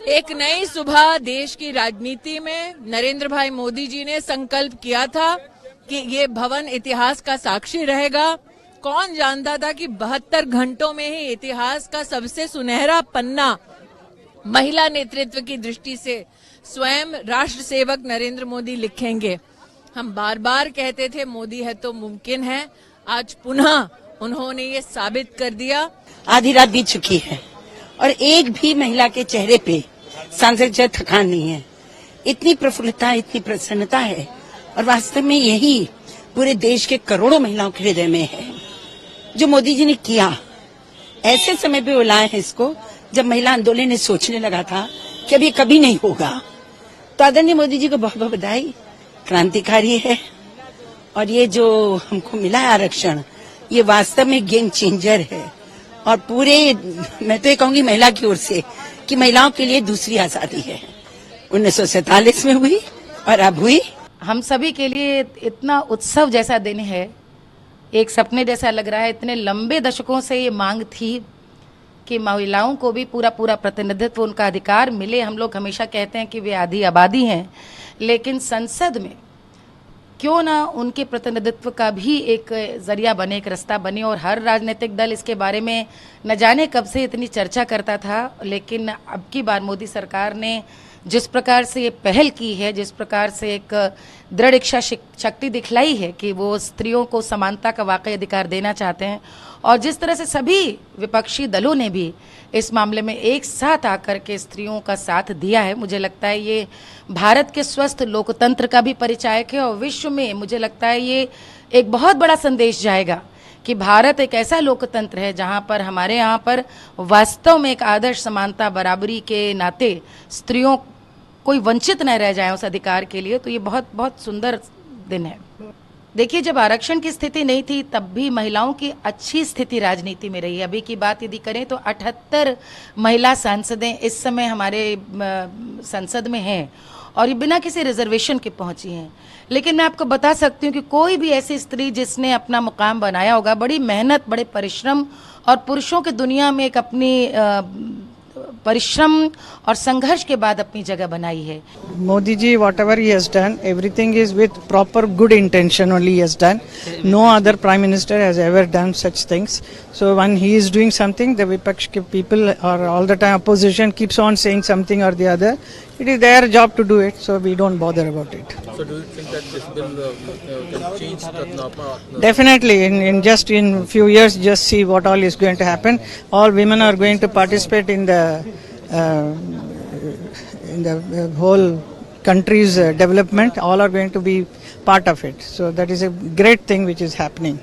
एक नई सुबह देश की राजनीति में नरेंद्र भाई मोदी जी ने संकल्प किया था कि ये भवन इतिहास का साक्षी रहेगा। कौन जानता था कि 72 घंटों में ही इतिहास का सबसे सुनहरा पन्ना महिला नेतृत्व की दृष्टि से स्वयं राष्ट्र सेवक नरेंद्र मोदी लिखेंगे। हम बार बार कहते थे मोदी है तो मुमकिन है, आज पुनः उन्होंने ये साबित कर दिया। आधी रात बीत चुकी है और एक भी महिला के चेहरे पे सांसद जैसा थकान नहीं है। इतनी प्रफुल्लता, इतनी प्रसन्नता है और वास्तव में यही पूरे देश के करोड़ों महिलाओं के हृदय में है। जो मोदी जी ने किया, ऐसे समय पे बुलाए हैं इसको जब महिला आंदोलन ने सोचने लगा था कि अब ये कभी नहीं होगा। तो आदरणीय मोदी जी को बहुत बहुत बधाई, क्रांतिकारी है। और ये जो हमको मिला है आरक्षण, ये वास्तव में गेम चेंजर है। और पूरे मैं तो ये कहूंगी महिला की ओर से कि महिलाओं के लिए दूसरी आजादी है। 1947 में हुई और अब हुई। हम सभी के लिए इतना उत्सव जैसा दिन है, एक सपने जैसा लग रहा है। इतने लंबे दशकों से ये मांग थी कि महिलाओं को भी पूरा प्रतिनिधित्व, उनका अधिकार मिले। हम लोग हमेशा कहते हैं कि वे आधी आबादी हैं, लेकिन संसद में क्यों ना उनके प्रतिनिधित्व का भी एक जरिया बने, एक रास्ता बने। और हर राजनीतिक दल इसके बारे में न जाने कब से इतनी चर्चा करता था, लेकिन अब की बार मोदी सरकार ने जिस प्रकार से ये पहल की है, जिस प्रकार से एक दृढ़ इच्छा शक्ति दिखलाई है कि वो स्त्रियों को समानता का वाकई अधिकार देना चाहते हैं, और जिस तरह से सभी विपक्षी दलों ने भी इस मामले में एक साथ आकर के स्त्रियों का साथ दिया है, मुझे लगता है ये भारत के स्वस्थ लोकतंत्र का भी परिचायक है। और विश्व में मुझे लगता है ये एक बहुत बड़ा संदेश जाएगा कि भारत एक ऐसा लोकतंत्र है जहां पर हमारे यहाँ पर वास्तव में एक आदर्श समानता, बराबरी के नाते स्त्रियों कोई वंचित न रह जाए उस अधिकार के लिए। तो ये बहुत बहुत सुंदर दिन है। देखिए, जब आरक्षण की स्थिति नहीं थी तब भी महिलाओं की अच्छी स्थिति राजनीति में रही है। अभी की बात यदि करें तो 78 महिला सांसदें इस समय हमारे संसद में हैं और ये बिना किसी रिजर्वेशन के पहुंची हैं। लेकिन मैं आपको बता सकती हूँ कि कोई भी ऐसी स्त्री जिसने अपना मुकाम बनाया होगा, बड़ी मेहनत, बड़े परिश्रम और पुरुषों की दुनिया में एक अपनी परिश्रम और संघर्ष के बाद अपनी जगह बनाई है। Modi ji, whatever he has done, everything is with proper good intention only he has done. No other prime minister has ever done such things. So when he is doing something, the Vipaksh people or all the time opposition keeps on saying something or the other. It is their job to do it, so we don't bother about it. So do you think that this bill can change Ratnapma? Definitely, in few years, just see what all is going to happen. All women are going to participate in the whole country's development. All are going to be part of it. So that is a great thing which is happening.